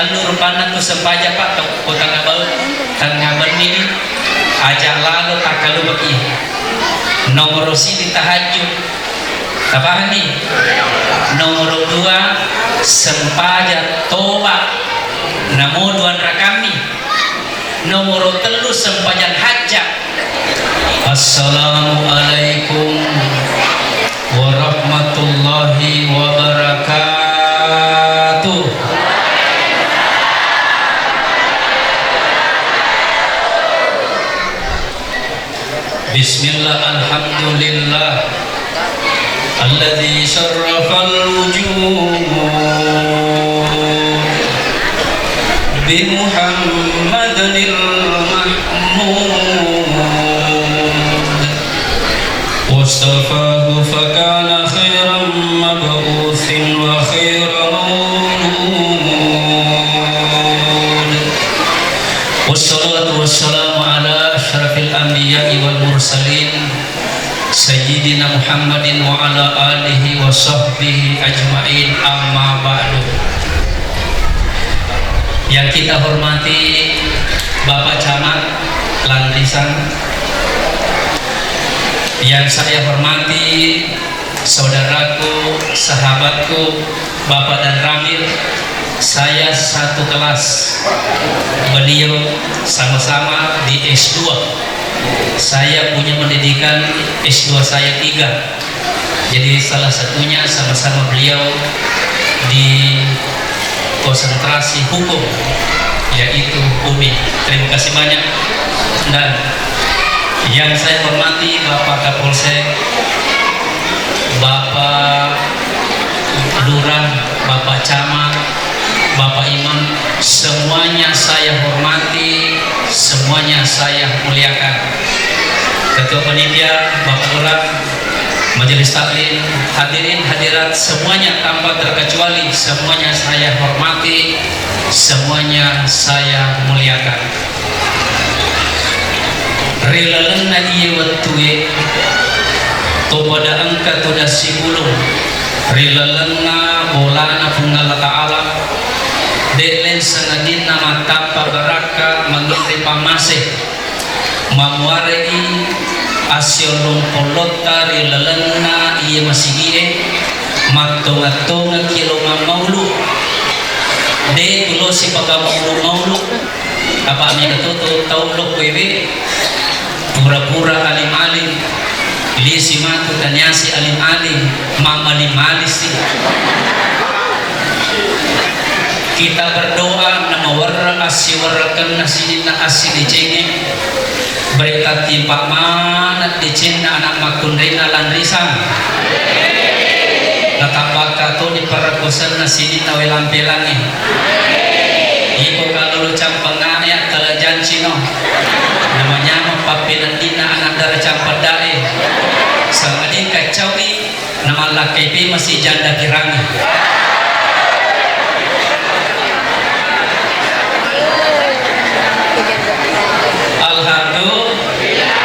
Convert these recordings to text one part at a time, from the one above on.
lalu rupanya tu sempaja pak kau tengah ini ajak lalu tak kalau bagi nomor sini tahajud apa nih nomor 2 sempaja toba namo duan rakami nomor 3 sempajan hajat. Assalamualaikum warahmatullahi wabarakatuh. Bismillah, alhamdulillah alladzi syarrafal wujud bi Muhammadil Mahmud wastafahu fakana khairan mab'utsin wa khairan mawlud wassalatu wassalamu ala asyrafil anbiya'i wal mursalin Sayyidina Muhammadin wa ala alihi wa sahbihi ajma'in, amma ba'du. Yang kita hormati Bapak Camat Landrisan, yang saya hormati saudaraku, sahabatku Bapak dan Ramil, saya satu kelas, beliau sama-sama di S2. Saya punya pendidikan S2 saya 3, jadi salah satunya sama-sama beliau di konsentrasi hukum yaitu UMI. Terima kasih banyak. Dan yang saya hormati Bapak Kapolsek, Bapak Lurah, Bapak Camat, Bapak Imam, semuanya saya hormati, semuanya saya muliakan. Ketua Panitia, Bapak Lurah, Majelis Taklim, hadirin hadirat semuanya tanpa terkecuali, semuanya saya hormati, semuanya saya muliakan. Rilalenna iya wattuye topada angka toda sibulung rilalenna bolana punggala ta'ala delen sangadin nama tanpa baraka mengintri pamase mamuarei asyolong polota rilalenna iya masigie matonga-tonga kilo mamaulu de tulo si pagamaulu apa ami katuto taulok wewe pura-pura alim-alim lisi matu tanyasi alim-alim mamalim-alim sih. Kita berdoa nama warra asiwarakan nasidina asili cenge berkat timpa manat di cina anak makundina Landrisan natapaka to di parakusan nasidina welampelangi iko kalau campang ayat talajan cino namanya mapapinandina anak dari campadai sangadin kacawi nama lakipi masih janda kirangi. Alhamdulillah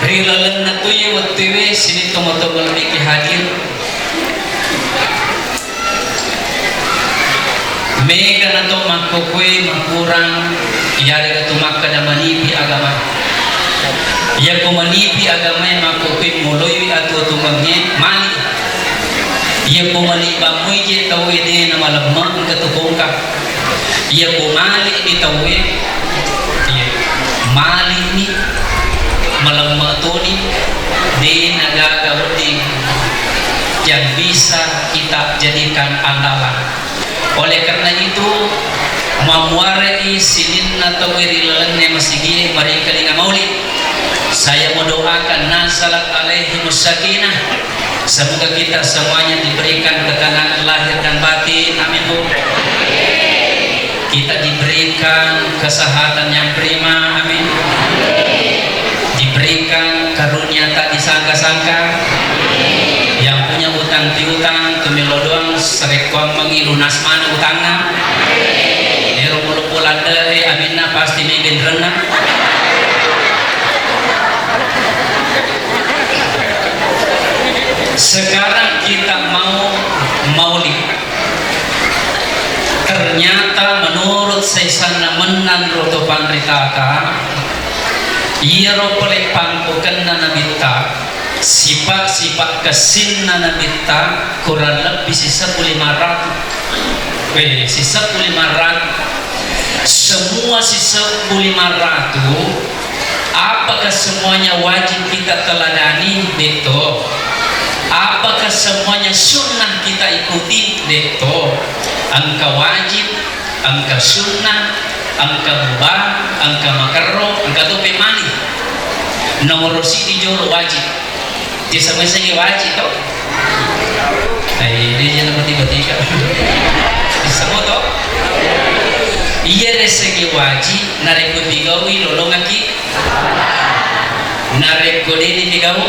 rilalan natuye wattiwe sini tomo-tomo lebih hadir mega nato makokwe makurang yari katu makka na manipi agama ya ko manipi agama ya makokwe moloy atau tumangnya mali ya ko manipa moyje tawe de na malamang katubongka ya ko mali ni tawe mali ni malamang toni de nagagawin yang bisa kita jadikan andalan. Oleh karena itu mamuarai sinin atau wirilalannya masigi mereka dengan maulid saya mendoakan nazalat alaihimus sakinah semoga kita semuanya diberikan ketenangan lahir dan batin, amin bu. Kita diberikan kesehatan yang prima, amin. Diberikan karunia tak disangka-sangka, yang punya utang piutang tumilo doang serekwang mengilunas mana utangnya nero mulu pulanda aminna pasti megen renang. Sekarang kita mau maulid ternyata menurut sesana menan roto pandritata ia ropole pangkokan na nabita sifat-sifat kesin na nabita kurang lebih sisa 500 sisa 500 semua sisa 500 apakah semuanya wajib kita teladani? Betul. Apakah semuanya sunnah kita ikuti? Betul. Angka wajib, angka sunnah, angka mubah, angka makruh, angka tope mani. Nomor sidi jolo wajib. Di sama-sama wajib toh. Ini dia nomor tiga. Di sama toh. Iya resegi wajib nareko bigawi lolongan ki nareko dini bigawu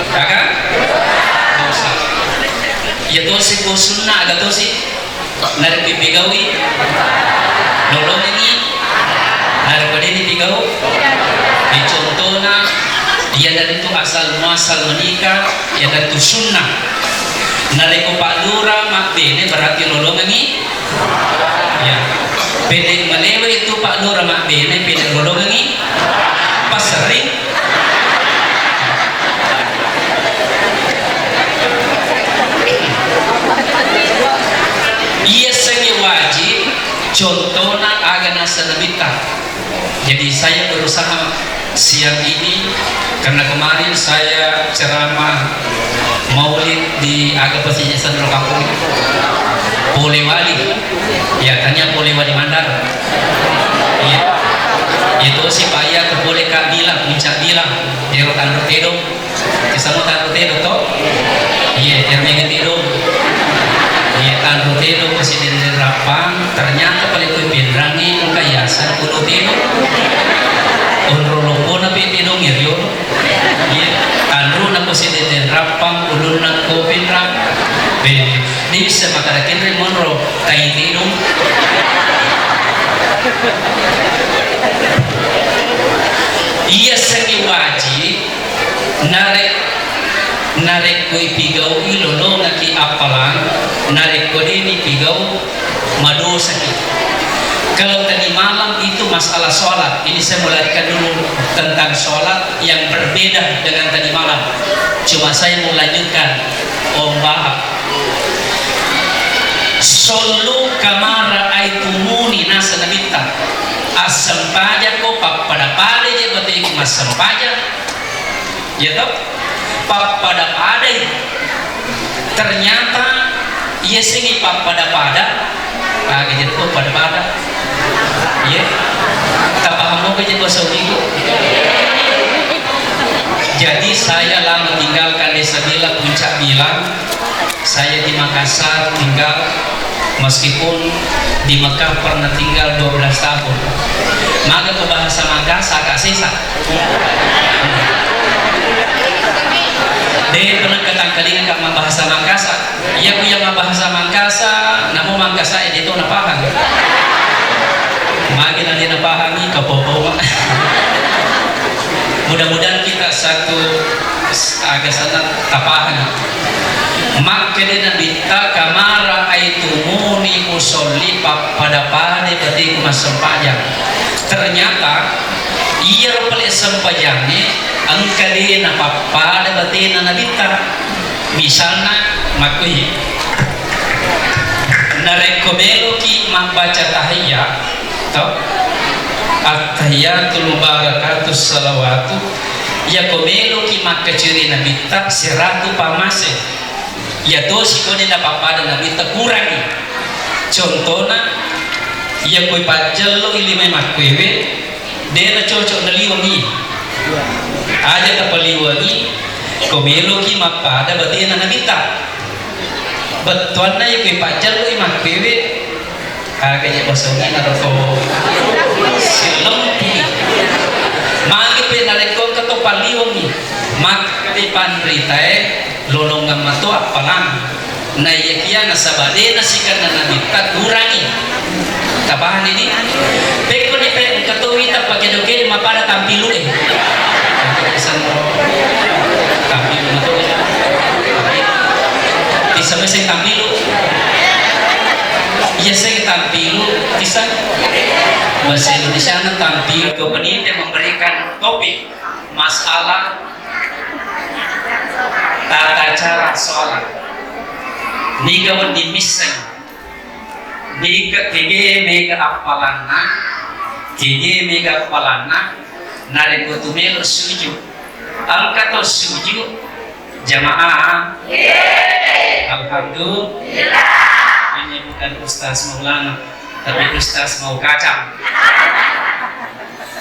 kakak dosa ya dosa ko sunnah aga dosa nareko bigawi lolongan ki nareko dini bigawu contohnya ya dari itu asal muasal menikah ya dari itu sunnah nareko pak lura mak bene berarti lolongan ki ya pede malewa itu pak lura mak bene pede lolongan ki pas sering iya sengi wajib contohnya agama senebita. Jadi saya berusaha siang ini karena kemarin saya ceramah maulid di agama Sendro Kampung Polewali ya tanya Polewali Mandar ya itu si Pak ya boleh kak bilang puncak bilang jero tanro tedo kesamu tanro tedo toh iya termega tedo iya tanro tedo presiden Rapang ternyata paling kuipindrangi kayasan kulo tedo unrolopo na tedo ngiryo iya tanro na presiden Rapang ulun na kupindran di bisa makarakin remonro tay tedo iya sengi wajib narek koi pigau ilolo ngaki apalan narek koi ini pigau madosa ki. Kalau tadi malam itu masalah sholat, ini saya melarikan dulu tentang sholat yang berbeda dengan tadi malam. Cuma saya mau lanjutkan bahas solu kamara aitumuni nasa nabita asam pajak ko pada je berarti masam pajak ya toh pada ternyata ia singi pada jadi tuh pada ya tak paham mau kerja bahasa minggu. Jadi saya lama tinggalkan desa Bila Puncak Bilang, saya di Makassar tinggal meskipun di Mekah pernah tinggal 12 tahun. Maka ke bahasa Makassar agak sisa. Dia pernah ketangkalingan kak bahasa Makassar. Ia punya bahasa Makassar, namun Makassar itu na paham. Magi nanti na pahami kapopo. Mudah-mudahan kita satu agak sana tapahan. Maka dia nabita kamara aitumuni usolli pada berarti masam pajak. Ternyata ia rupanya sempajangnya angka dia pada berarti nabita. Misalnya makui narekomelo ki membaca tahiyat atau at-tahiyatul mubarakatus salawatu ya komelo ki maka ciri nabita seratu pamase ya dosi kone na papada nabita kurangi contohnya ya koi pajalo ilime makwewe dena cocok naliwangi aja tapaliwangi komelo ki mapada berarti na nabita betuan na ya koi pajalo imakwewe kagaknya bosongin atau silempi magi penalekon ketopaliong ni maka pandritae lolongan mato apalang na yakia nasabade nasikan na nabita kurangi tabahan ini peko ni pe katuita pakedoke mapada tampilu tampilu mato di sama-sama tampilu Iya saya tampil kisah bahasa Indonesia tampil ke penelitian memberikan topik masalah tata cara sholat. Niga di misalnya, niga kege mega apalana, kege mega apalana, nare gotumelo suju, angkato suju, jamaah. Alhamdulillah. Ini bukan Ustaz Maulana, tapi Ustaz mau kacang.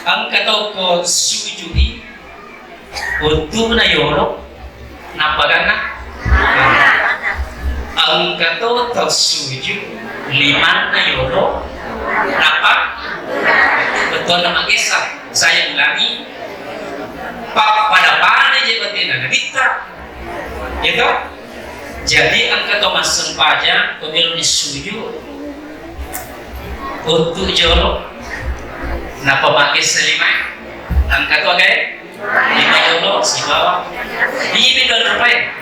Angkato ko sujudi, utu na yoro, napagana. Angkato to suju, liman na yoro, napag. Betul nama kisah. Saya ulangi. Pada mana je betina nabita, gitu. Jadi angka Thomas sempaja pemilu ni suju untuk jolo na pemakai selima angka tu agak 5 jolo si bawah ini bidol rupai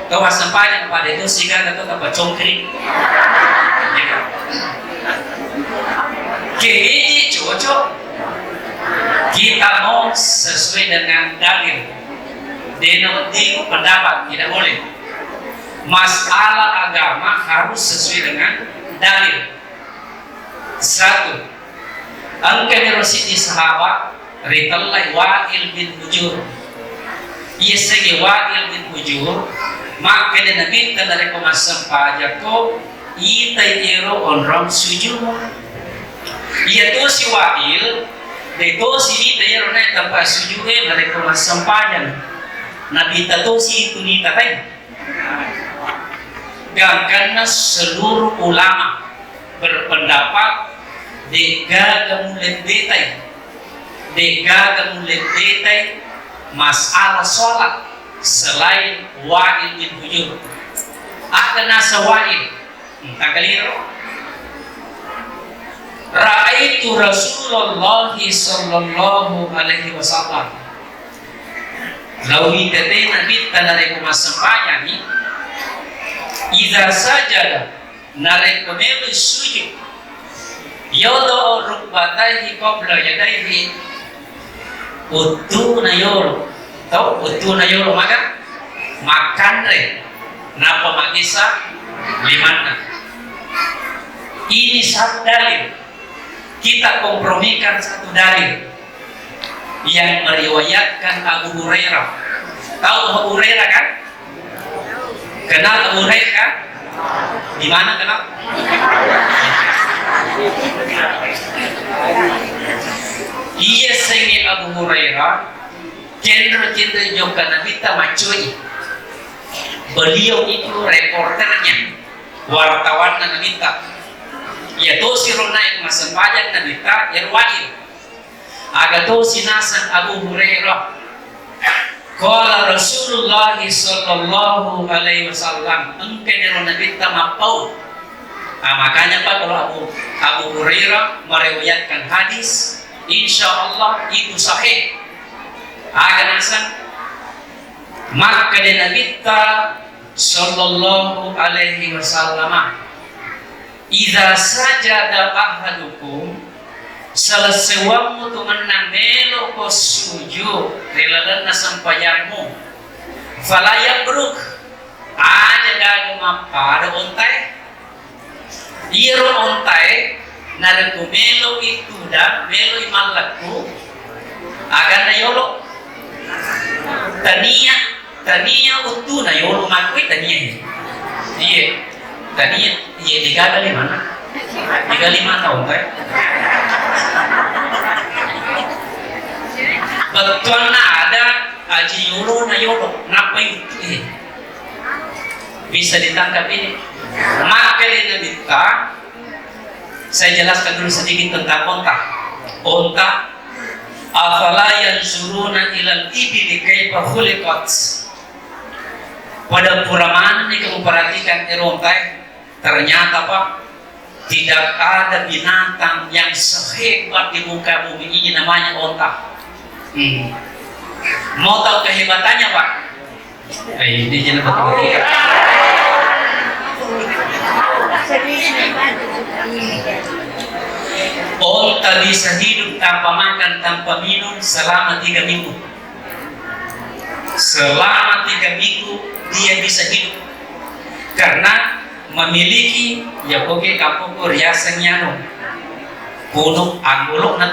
Thomas sempaja pada itu sehingga kata apa congkring kini cocok kita mau sesuai dengan dalil di pendapat tidak boleh. Masalah agama harus sesuai dengan dalil. 1. Angka Rasidi sahabat Ritallai Wa'il bin Hujur. Ia segi Wa'il bin Hujur maka dia Nabi dari pemasang pajak ko itai ero onrong sujud. Ia tu si Wa'il itu si itai ero na tempat sujud dari pemasang pajak. Nabi tato si itu ni tatai. Dan karena seluruh ulama berpendapat dega mulai detai masalah sholat selain Wa'il bin Hujur akan nasa Wa'il tak keliru Ra'aitu Rasulullah sallallahu alaihi wasallam lawi tete nabi tanare kumasempanya ni Iza sajada narek pemelu sujud yodo rukbataihi qabla yadaihi utu nayoro tau utu nayoro makan re napa makisa limana ini satu dalil kita kompromikan satu dalil yang meriwayatkan Abu Hurairah. Tahu Abu Hurairah kan? Kenal Abu Hurairah kan? Di mana kenal? Iya sengi Abu Hurairah Jenderal juga Nabi Tamacui. Beliau itu reporternya, wartawan Nabi Ta. Ya to si Ronai masan pajak Nabi Ta Yerwahid. Aga to sinasan Abu Hurairah. Qala Rasulullah sallallahu alaihi wasallam engkau Nabi tamapau. Makanya Pak kalau Abu Hurairah meriwayatkan hadis, insya Allah itu sahih. Agar nasan maka Nabi sallallahu alaihi wasallam idza sajada ahadukum selesai waktu tu menang melo ko sujud relalan nasampayanmu falaya bruk aja gago pada ontai iro ontai naraku melo itu dan melo imalakku agar na yolo tania utu na yolo makui tania iya tania iya digagal di mana digali mana ontai betul na ada aji yolo na yolo napa itu bisa ditangkap ini maka Nabi Ta saya jelaskan dulu sedikit tentang onta afala yanzuruna ilal ibili kaifa khuliqat pada puraman ini kamu perhatikan onta ternyata Pak tidak ada binatang yang sehebat di muka bumi ini namanya onta. Mau tahu kehebatannya Pak? Ini jelas betul. Onta bisa hidup tanpa makan, tanpa minum selama 3 minggu. Selama 3 minggu dia bisa hidup karena memiliki ya pokoknya kapoko riasannya no kuno anggolok na.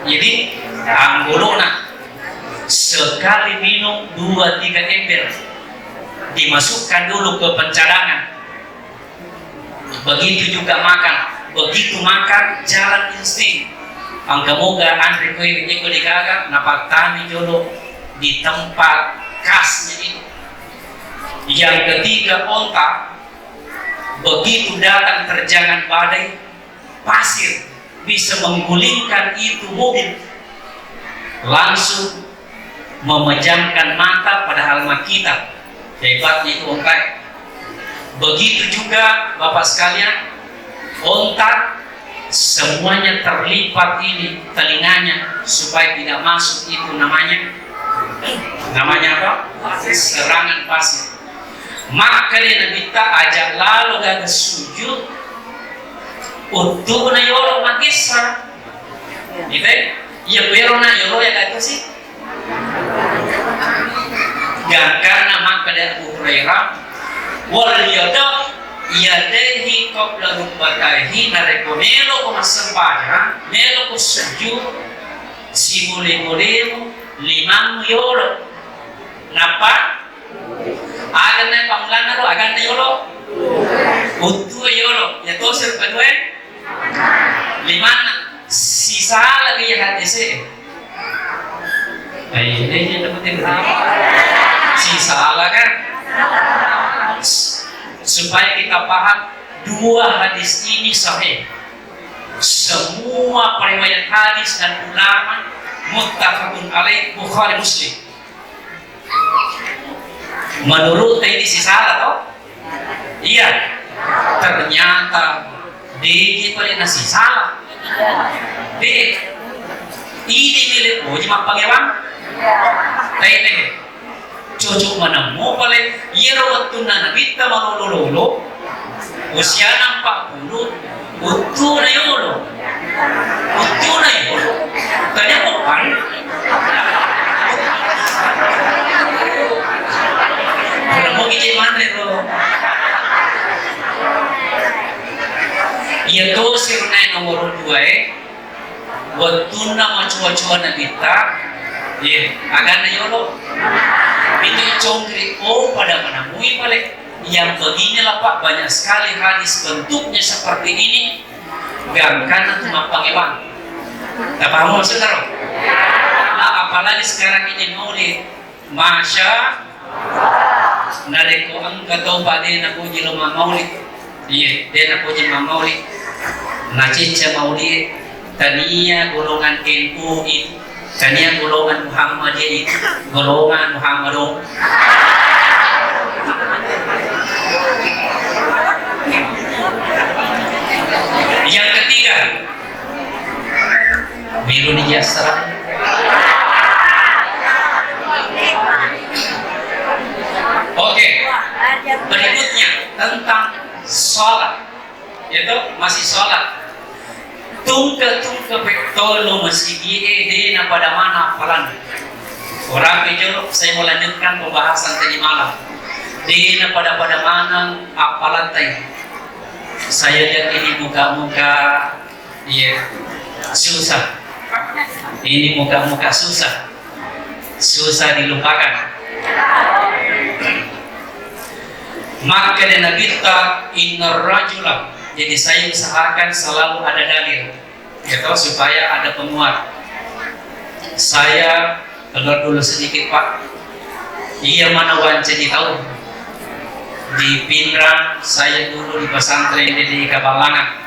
Jadi anggolok na sekali minum 2-3 ember dimasukkan dulu ke pencadangan. Begitu juga makan, begitu makan jalan insting. Angka moga Andre kowe ko digaga napagtani dulu di tempat khasnya ini. Yang ketiga, onta begitu datang terjangan badai pasir bisa menggulingkan itu mobil, langsung memejamkan mata padahal mah kita. Hebatnya itu onta. Begitu juga Bapak sekalian, onta semuanya terlipat ini telinganya supaya tidak masuk itu namanya apa? Serangan pasir. Maka dia kita ajak lalu gak sujud untuk na yolo magisa. Gitu ya, pero na yolo ya gak sih. Karena maka dia Abu Hurairah wal yada yadehi qabla rukbatahi narekomelo ko masambaya melo ko sujud si muli-muli 5 euro. Napa? Agan na pamlana ro, agan na euro. Utu euro. Ya to sir padwe. 5 sisa lagi ya hadise. Ay, ini dapetin berapa? Sisa lah kan? Supaya kita paham 2 hadis ini sahih. Semua periwayat hadis dan ulama muttafaqun alaih Bukhari Muslim. Menurut ini si salah toh? Iya. Ternyata dia pada nasi salah. Dia ini milik uji mapangewan. Tapi cocok mana mau paling ia waktu nana kita malolo usia 40 utuh na yolo. Utuh na yolo. Tanya bukan? Kalau mau gini mana lo? Ia tuh sirnai nomor 2 waktu nama cuaca na kita, ya agak na yolo. Itu congkri pada mana mui paling. Yang beginilah Pak, banyak sekali hadis bentuknya seperti ini. Gangkan cuma pangewan. Tak paham maksudnya? Nah, apalagi sekarang ini maulid, masya nareko angka toba dia nak puji lama maulid. Iya, dia nak puji maulid. Nacica maulid. Tania golongan NU itu, tania golongan Muhammadiyah itu, golongan Muhammadun. Yang ketiga, biru di jasra. Oke, berikutnya tentang sholat, yaitu masih sholat. Tungka bektolo masih di na pada mana falan. Orang pijol, saya mau lanjutkan pembahasan tadi malam. Di na pada mana apalan tadi. Saya lihat ini muka-muka susah. Ini muka-muka susah dilupakan. Maka dan kita inner rajula. Jadi saya usahakan selalu ada dalil, gitu, supaya ada penguat. Saya keluar dulu sedikit Pak. Iya mana wance tahu. Di Pindrang, saya dulu di pesantren di Kabalangan.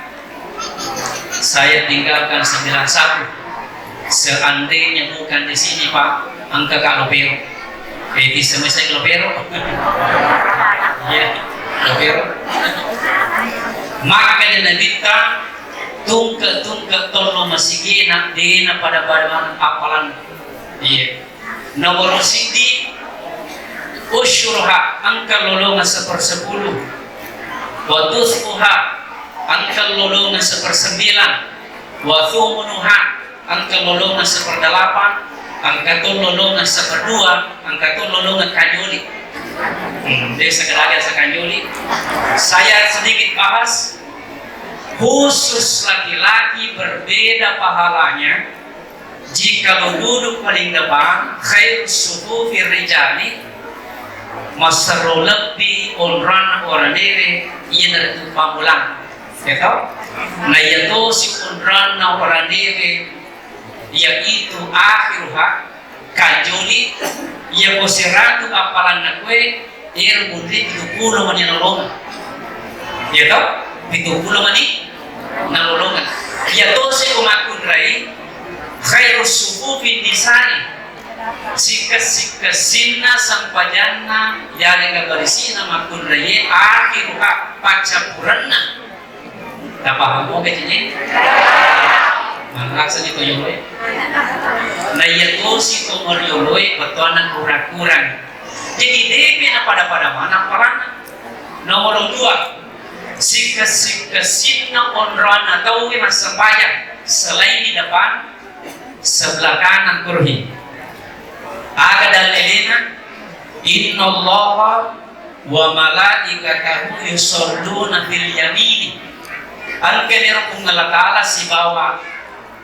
Saya tinggalkan 91. Seandainya bukan di sini Pak, angka Kalopero. Di semesta Kalopero. Ya, Kalopero. Maka dengan kita tungka tolong masih dina pada apalan. Iya. Nomor sidi usyurha angka lolongan 1/10. Watusfuha angka lolongan 1/9, wa thumunuha angka lolongan 1/8, angka lolongan 1/2, angka lolongan kanyoli. Desa Gadaga Sakanyoli. Saya sedikit bahas khusus laki-laki berbeda pahalanya jika duduk paling depan khairus sufufi rijali masro lebih onran orang dere iya dari pamulang gitu. Nah itu si onran orang dere yaitu akhiruha kajoli ya kosiratu apalan nakwe mundri 70 mani nolongan gitu 70 mani nolongan ya to si kumakun rai khairus sufufi nisani sika-sina sampajanna yale kabarisina makun rai akhiruha pacapuranna tak paham mo kayaknya malaksan itu yoloy na yato si tumor yoloy batuanan kurang-kurang jadi DP na pada mana parang nomor 2 sika-sina onrana tahu mas sampayang selain di depan sebelah kanan kurhi aga dalilina innallaha wa malaikatahu yusholluna fil yamini al-kanir kung nalakala si bawa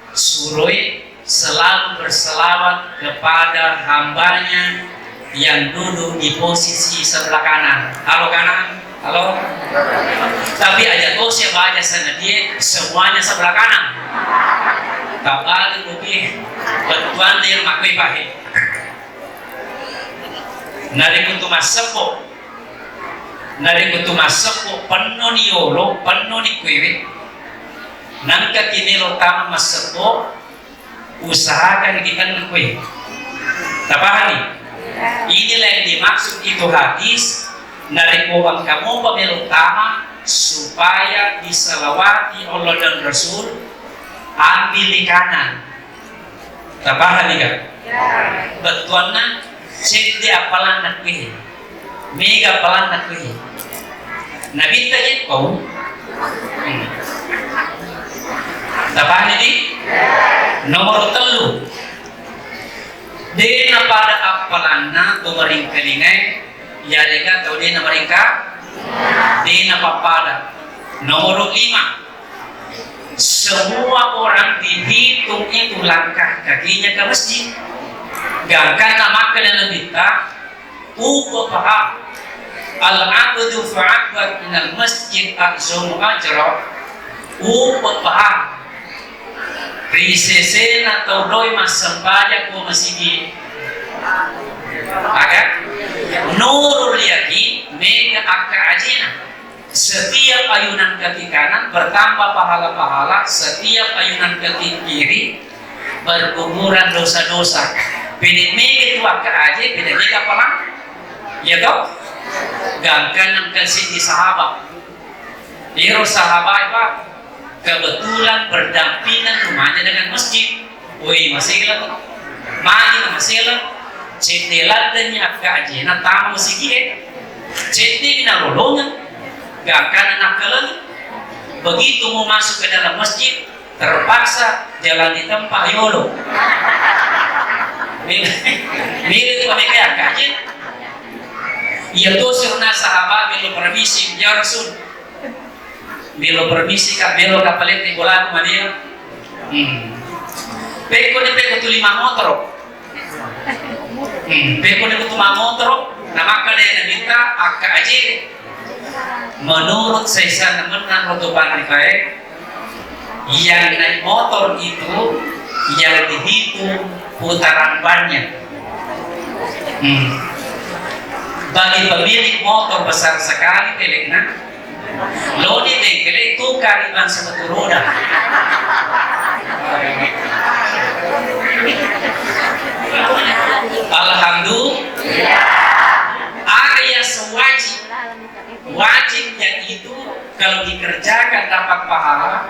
suroi selalu berselawat kepada hambanya yang duduk di posisi sebelah kanan. Halo kanan, halo. Tapi aja tuh siapa aja sana dia semuanya sebelah kanan. Tabali lebih bantuan dia makui pahe. Nari kutu masepo, penuh ni yolo, penuh ni kuiwi. Nangka kini lo tama masepo, usahakan kita kue. Tapahani. Inilah yang dimaksud itu hadis dari kubang kamu pemilu utama supaya diselawati Allah dan Rasul ambil di kanan. Tapahani kan? Betuanna cek dia apalan nak kuih, mega apalan nak kuih. Nabi tanya kau, tapahani di nomor 3. Dena pada apalanna tu meringkelingai ya lega tau dena meringka dena papada nomor 5 semua orang dihitung itu langkah kakinya ke masjid gangkan nama kena lebita uko paham al-abdu fa'akbar minal masjid aksumu ajra uko paham risesen atau doi mas sembaya ko masigi agak nurul yaqin mega akka ajina setiap ayunan kaki kanan bertambah pahala-pahala setiap ayunan kaki kiri berguguran dosa-dosa pilih mega itu akka aja pilih mega palang ya toh gangkan angkan sini sahabat hero sahabat pak kebetulan berdampingan rumahnya dengan masjid. Woi masalah, masalah. Cetelat dan nyaka aja, na tamu masjid. Cete na lolongan, gak akan anak kalian. Begitu mau masuk ke dalam masjid, terpaksa jalan di tempat yolo. Milik mereka aja. Ia tuh serna sahabat belum permisi ya Rasul. Belo permisi kak belo kapalit ni bola ko mania. Peko tu 5 motor. Peko ni tu 5 motor. Nama kade na minta akka aje. Menurut saya teman rotoban kae yang naik motor itu yang dihitung putaran bannya. Bagi pemilik motor besar sekali telekna. Lodi bengkel itu kariban satu roda. Alhamdulillah. Area wajibnya itu kalau dikerjakan dapat pahala,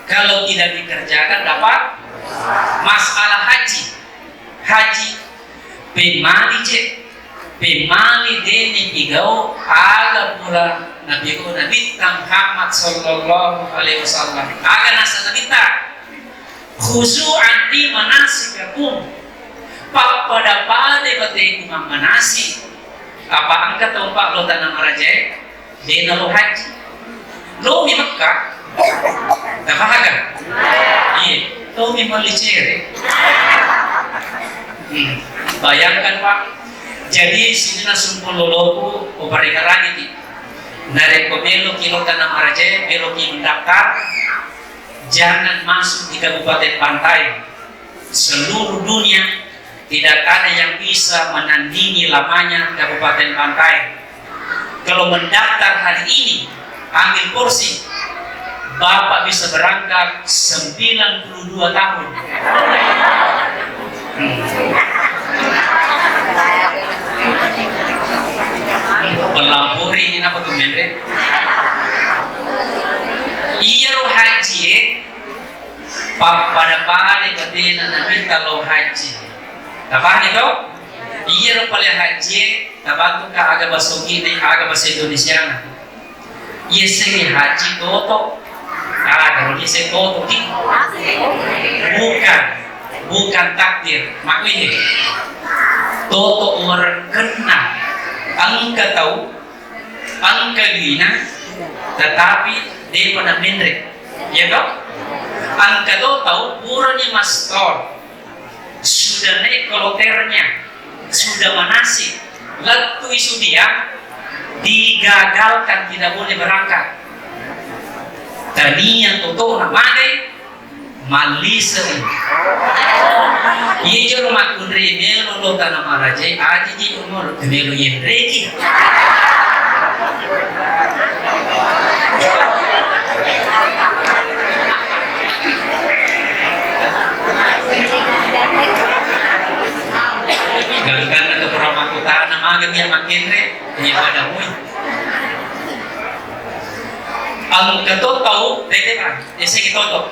kalau tidak dikerjakan dapat masalah haji pemali deni igau aga pula Nabi Muhammad sallallahu alaihi wasallam aga nasa nabita khusu'an di manasikakum pada bate kumang manasi apa angkat tempat lo tanah maraje dena lo haji lo mi Makkah tafahaga iya lo mi malicere bayangkan Pak, jadi sini nasumpul loloku obarikaran ini nareko belo kilo tanah maraje belo ki mendaftar jangan masuk di kabupaten pantai seluruh dunia tidak ada yang bisa menandingi lamanya kabupaten pantai. Kalau mendaftar hari ini ambil porsi Bapak bisa berangkat 92 tahun. Pelampuri ini apa tuh Mendre? Iya lo haji pada katina nabi kalau haji tapan itu iya lo pala haji tabantu ka aga basogi ni aga bahasa Indonesia iya segi haji toto kalau dia segi toto bukan takdir makanya toto orang kena angka tahu angka gina tetapi dia pada Mendre ya toh angka tahu puranya master sudah naik koloternya sudah manasik lalu isu dia digagalkan tidak boleh berangkat tadinya toto namanya maliseri iya jero makundri melo lo tanah maraje aji di umur melo yenreki gangkan atau perama kota nama yang makinre ini pada mui ang kato tahu dete kan ese kita tahu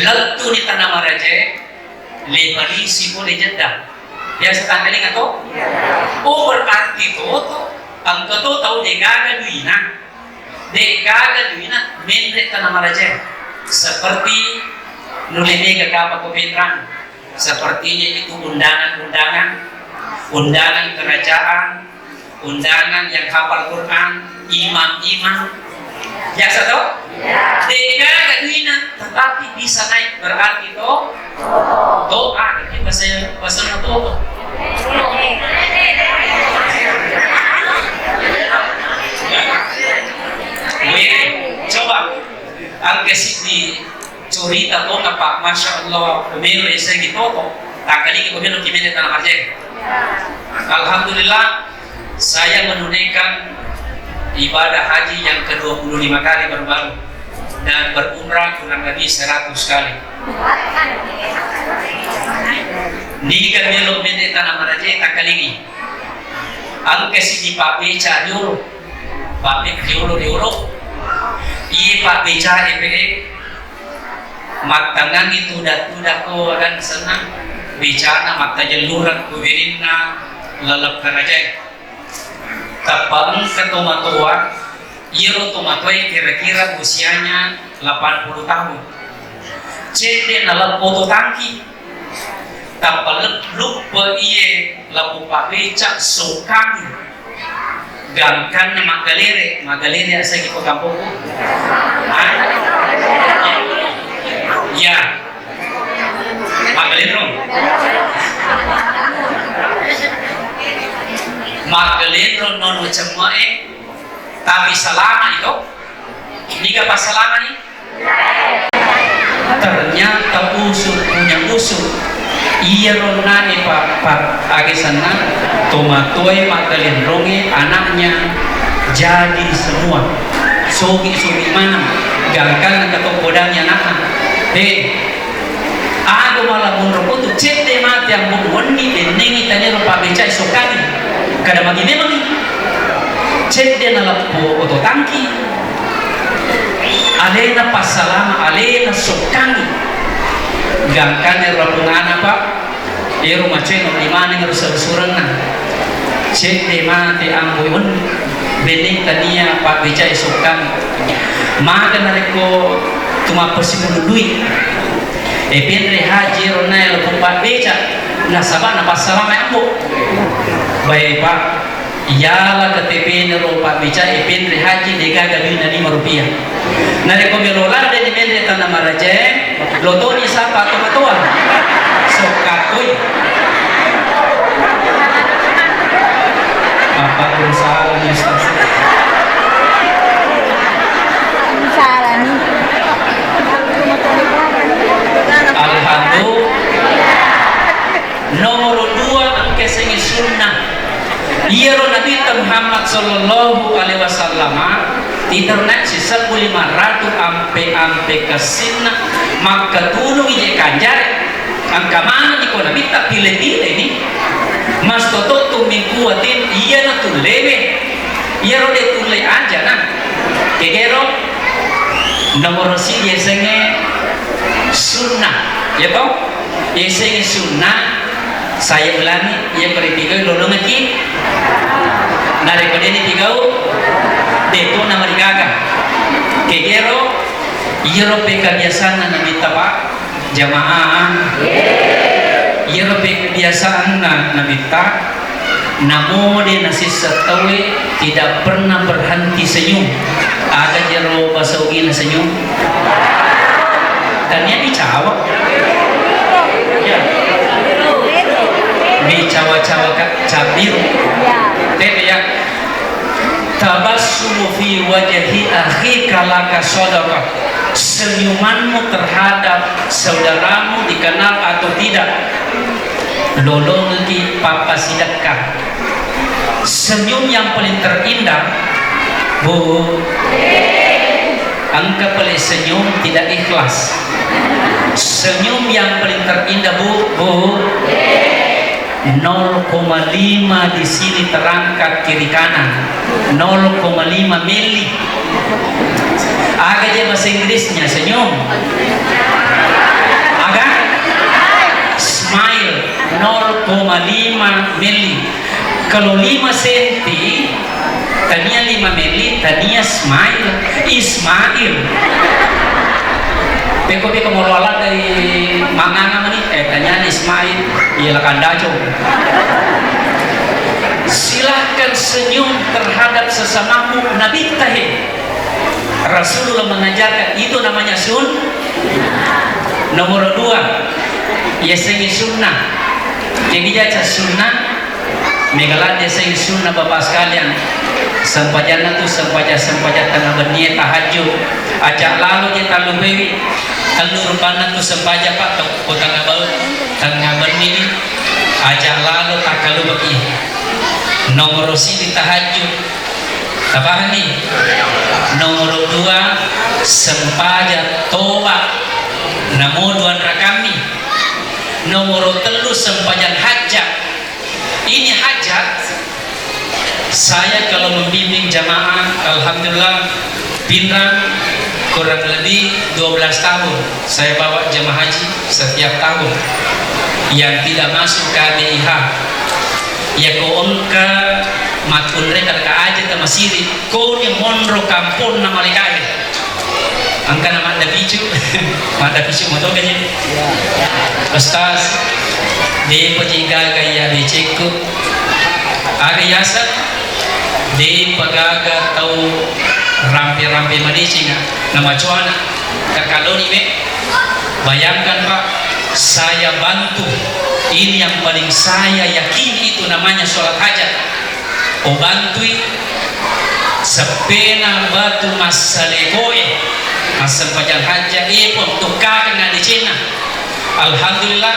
lalu ni tanah maraje lebali sipo le jeddah ya setangkali ngato oh berarti toto ang kato tahu degaga duina Mendre tanah maraje seperti nulemega kapal kopentran sepertinya itu undangan kerajaan, undangan yang hafal Quran, imam-imam. Ya satu? Deka kaduina, tetapi bisa naik berarti doa. Ini bahasa doa. Coba angkat di cerita to Pak, Masya Allah, pemilu saya gitu tak kali pemilu kimia tanah Aceh. Alhamdulillah saya menunaikan ibadah haji yang ke-25 kali baru-baru dan berumrah kurang lebih 100 kali. Di pemilu kimia tanah Aceh tak kali ini. Angke si di Pak Beca Euro, Pak Beca Euro, iya Pak Beca EPE. Magtangan itu udah ko akan senang bicara magta jaluran kuwirinna lalap karaja tapang ketua iro tomatoi kira-kira usianya 80 tahun cede nalam foto tangki tapal lupa iye lapu pabeca sokang gangkan magalere asa gitu kampung ya Magalendro nono cemae tapi selama itu niga pas selama nih ternyata punya usul iya ronane pak agesana tomatoi Magalendronge anaknya jadi semua sogi mana gangkan ke topodangnya anaknya aku malah menurut itu cete mati yang mengundi nengi tanya rupa becai sokani kada magi memang ni cete nalap foto tangki alena pasalama alena sokani gangkan rapungana pak rumah ceno di mana harus surang cete mati ang bening tania Pak Beca isukan maka nareko cuma persimulu duit pendre haji ronai lo Pak Beca nasabah napa salam ambo baik Pak iyalah KTP nero Pak Beca pendre haji degaga duit Rp5 nareko melola dari mendre tanah maraje lotoni sapa tomatua sokakoi apa salah nih Ustaz? Salah nih. Alhamdulillah. Nomor 2 angke sengi sunnah. Iya Nabi Muhammad sallallahu alaihi wasallam internet sisa 500 ampe kesina maka tulung ije kanjar angka mana nih kau Nabi tak pilih-pilih nih mas toto tu mingkuatin iya na tu lebe iya ro de tu le aja na kegero nomor si yesenge sunnah ya toh yesenge sunnah saya ulangi yang berpikir lolong lagi nari kode ni pigau deto nama digaga kegero iya ro pe kebiasaan na minta Pak jamaah iya ro pe kebiasaan na minta namode nasi setawe tidak pernah berhenti senyum ada jero basaugi na senyum dan dia bicawa ya bicawa-cawa cabiru tebe ya tabassumu fi wajhi akhika laka sadaqah senyumanmu terhadap saudaramu dikenal atau tidak lolong di papa sidakah senyum yang paling terindah bu angka paling senyum tidak ikhlas senyum yang paling terindah bu 0,5 di sini terangkat kiri kanan 0,5 mili agak dia bahasa Inggrisnya senyum agak smile 0,5 mili kalau 5 senti tadinya 5 mili tadinya smile Ismail peko mau lolat dari manganga mani tanya Ismail ialah kandajo silahkan senyum terhadap sesamamu Nabi tahe Rasulullah mengajarkan itu namanya nomor 2 yesenge sunnah jadi jaca sunnah megalat yesenge sunnah bapak sekalian sempajana tu sempaja tengah berniat tahajud ajak lalu kita lubewi alur panah tu sempaja Pak kota ngabau tengah berniat ajak lalu tak kalau bagi nomor sini tahajud apa nih nomor 2 sempaja toba namo duan rakami nomor 3 sempajan hajat ini hajat saya kalau membimbing jamaah alhamdulillah pinrang kurang lebih 12 tahun saya bawa jamaah haji setiap tahun yang tidak masuk KBIH ya ko onka matun reka ka aja ta masiri ko ni monro kampung nama lekai angka nama ada bicu ada bicu motor kayaknya Ustaz de pajiga gaya becekku aga yasa de pagaga tau rampe-rampe Malaysia nama cuana kakaloni me bayangkan Pak saya bantu ini yang paling saya yakini itu namanya sholat hajat o bantui sepena batu masalekoe asal pajak hajat pun tukar dengan di Cina alhamdulillah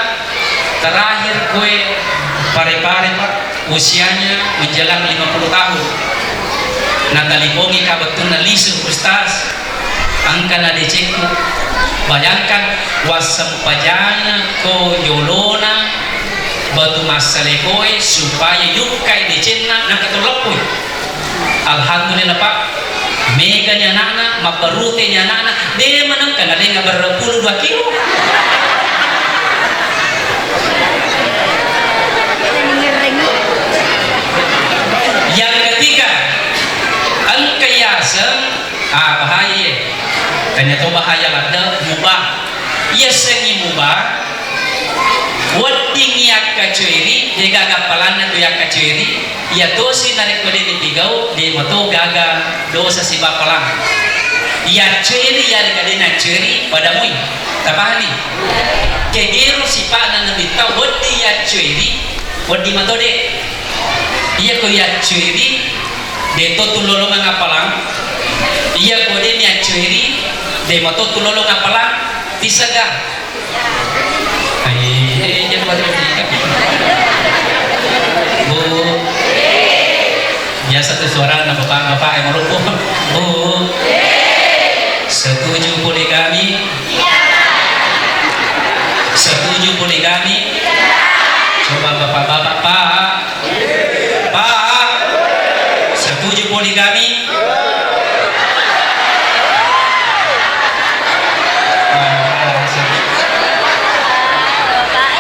terakhir kue pare-pare Pak usianya menjelang 50 tahun natalibongi kabetul nalisu Ustaz angka na deceku bayangkan wasam pajana ko yolona batu masalekoe supaya yukai decena nak ketolopui alhamdulillah Pak meganya anak-anak mabarutenya anak-anak dia menangkan ada yang berpuluh 2 kilo yang ketiga bahaya ternyata bahaya lada mubah ia sengi mubah wading yak kacuiri dia gaga palana tu yak kacuiri ia dosi narik kode di tigau dia mato gaga dosa si bapalang ia cuiri ya dekat dia cuiri pada mui tapahani kegero si pak na nabita wading ya cuiri wading mato de ia ko ya cuiri de to tulolo ngapalang iya kode ni cuiri de mato tulolo ngapalang tisaga ai dia buat bu biasa tuh suara na bapak-bapak yang merokok bu setuju poligami setuju poligami coba bapak-bapak pak setuju poligami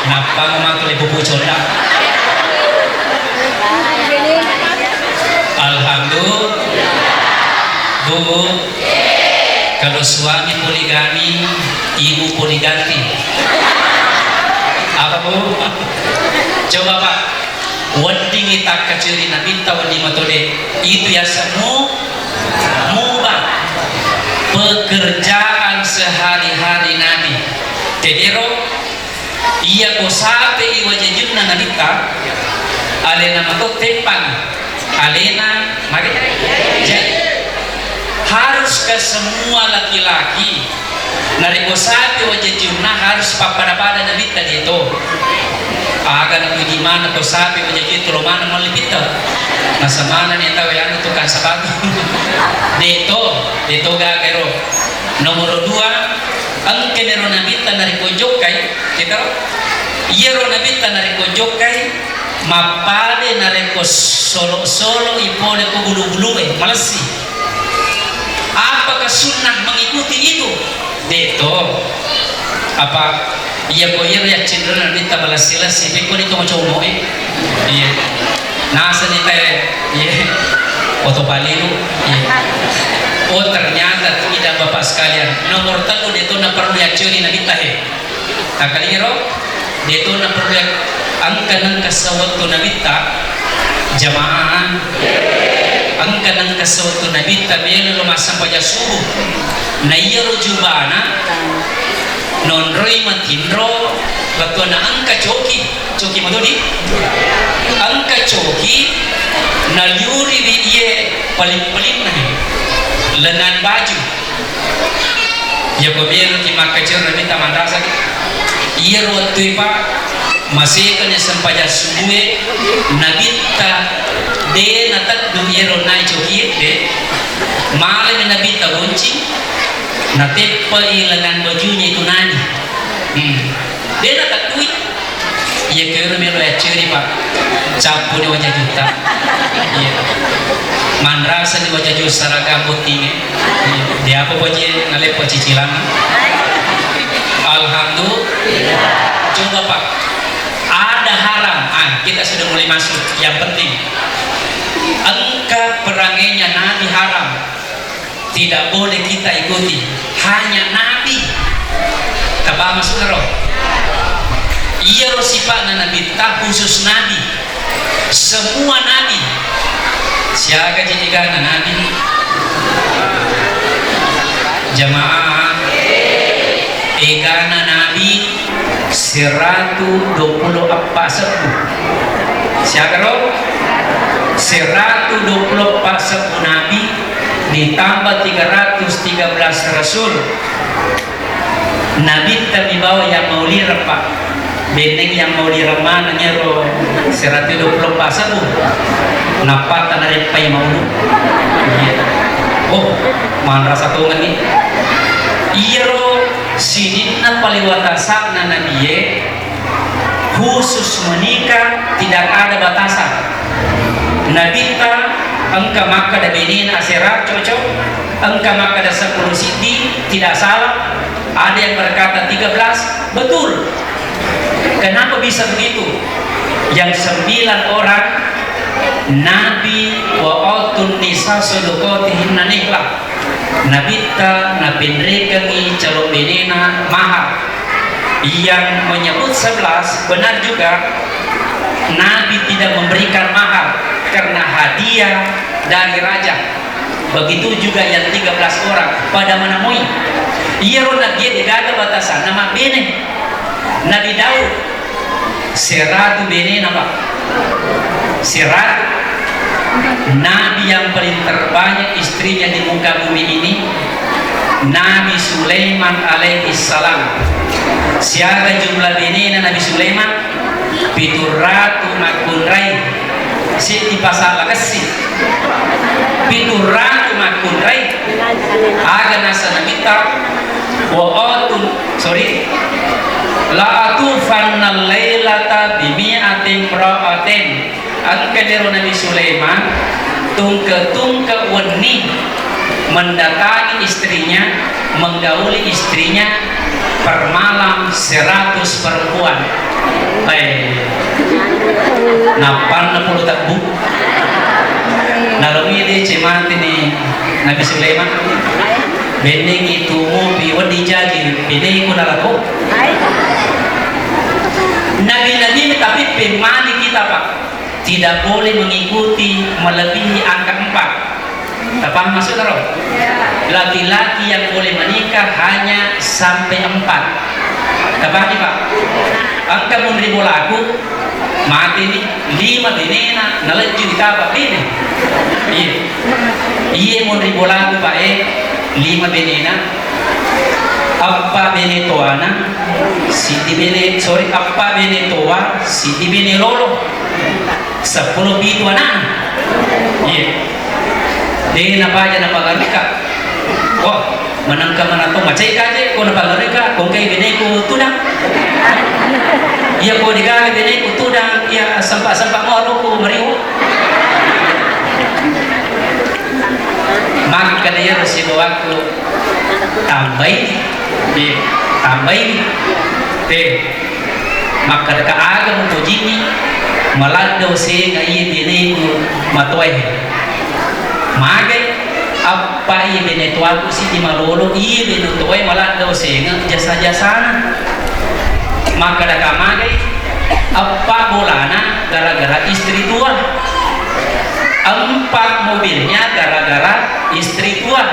napa ngomong tuh ibu bucona alhamdulillah bu kalau suami poligami ibu poliganti apa bu coba pak wading itak kecuri nabinta wading matode itu ya semua mubah pekerjaan sehari-hari nabi tedero iya ko sate iwa jejuna nabinta alena mato tepan alena mari harus ke semua laki-laki nariko sate wajah jumna harus papada-pada nabita dito aga na di mana ko sapi wajah itu lo mana malipita nasa mana ni tahu yang itu kan sabato dito gagero nomor 2 ang kenero nabita nariko jokai kita yero nabita nariko jokai mapade nariko solo ipole ko bulu-bulu malasi apakah sunnah mengikuti itu dito apa iya ko ya cenderung nabita balasilas sipi ko dito mo chomo iya nasa ni tayo iya otopalilu iya oh ternyata tidak bapak sekalian nomor 3 dito na perlu ya curi nabita takaliro dito na perlu ya angka ng kasawat to nabita jamaah angka ng kasawat to nabita belo lumasang paja subuh na iya rujubana non roy matindro bato na angka choki matodi angka choki na yuri di iye paling na lenan baju ya gobierno ti makajur na bita mandasa iya ro tuipa masih kanya sampaja subuhe nabita de natat dumiero nai choki de male nabita gonci natepa ilangan bajunya itu nani dia natat duit iya kero melo ya ceri pak capu di wajah juta iya mandrasa di wajah juta seragam putih dia apa wajah ngalep cicilan alhamdulillah coba pak ada haram kita sudah mulai masuk yang penting angka perangainya nabi haram tidak boleh kita ikuti hanya nabi apa maksudnya roh iya roh sifat nabi tak khusus nabi semua nabi siaga jadikan nabi jamaah egana nabi 124 sepuh siaga roh 124 sepuh nabi ditambah 313 rasul nabi kami bawa yang mau lirapa beneng yang mau lirama nyero 124 sepuh napa tanah pai mau oh mana rasa tuh nih iro sidina paliwatasak na nabiye khusus menikah tidak ada batasan nabita engka maka da benin asera cocok engka maka da 10 siti tidak salah ada yang berkata 13 betul kenapa bisa begitu yang 9 orang nabi wa autun nisa sadaqatihinna niklah nabita napinrekangi calon benena mahal. Yang menyebut 11 benar juga, Nabi tidak memberikan mahal karena hadiah dari raja. Begitu juga yang 13 orang pada menemui ia ronda dia digagal batasan nama bene Nabi Daud 100 bene nama 100. Nabi yang paling terbanyak istrinya di muka bumi ini Nabi Sulaiman alaihi salam. Siapa jumlah bene Nabi Sulaiman? 700 makunrai. Si di pasar lagasi 700 makunrai. Aga nasa nabita wa atun la atufanna laylata bimi'atin ra'atin. Ang kalero Nabi Sulaiman tungke wani mendatangi istrinya, menggauli istrinya per malam 100 perempuan. Napan na puluh takbu nalungi di cemati ni Nabi Sulaiman bening itu mobi wadi jadi bening ko nalako Nabi tapi pemali kita Pak tidak boleh mengikuti melebihi angka 4. Apa maksud roh? Laki-laki yang boleh menikah hanya sampai 4. Kapag Pak? Angka munri bolaku mati ni 5 benena nalaju kita Pak bini. Iya munri bolaku Pak 5 benena. Apa bene toana siti bene apa bene toa siti bene lolo 10 bitu anak. Iya. Dia napaja napagarika. Oh, menangka mana to macai kaje ko napagarika kung kay bene ko tudang. Iya ko digali bene ko tudang ya sampak-sampak mo ko mariho. Maka dia harus waktu tambahin. Tambahin. Maka dekat agam to jini maladaw se nga iya bene ko matuay. Magai apa iya bene to ako si di malolo iya bene to ay maladaw se nga jasa-jasana. Maka dekat magai apa bolana gara-gara istri tua. 4 mobilnya gara-gara istri tua.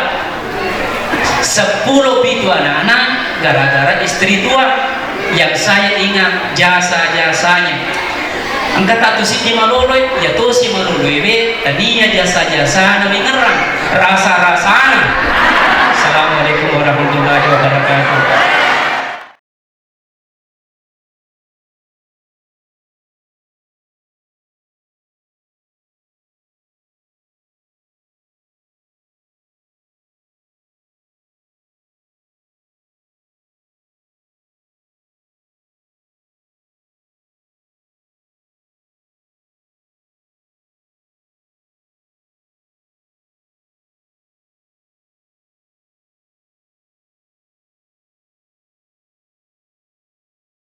10 pitu anak-anak gara-gara istri tua. Yang saya ingat jasa-jasanya. Angkat tatu si maloloy, ya to si maloloy be, tadinya jasa-jasa nabi ngerang, rasa-rasana. Assalamualaikum warahmatullahi wabarakatuh.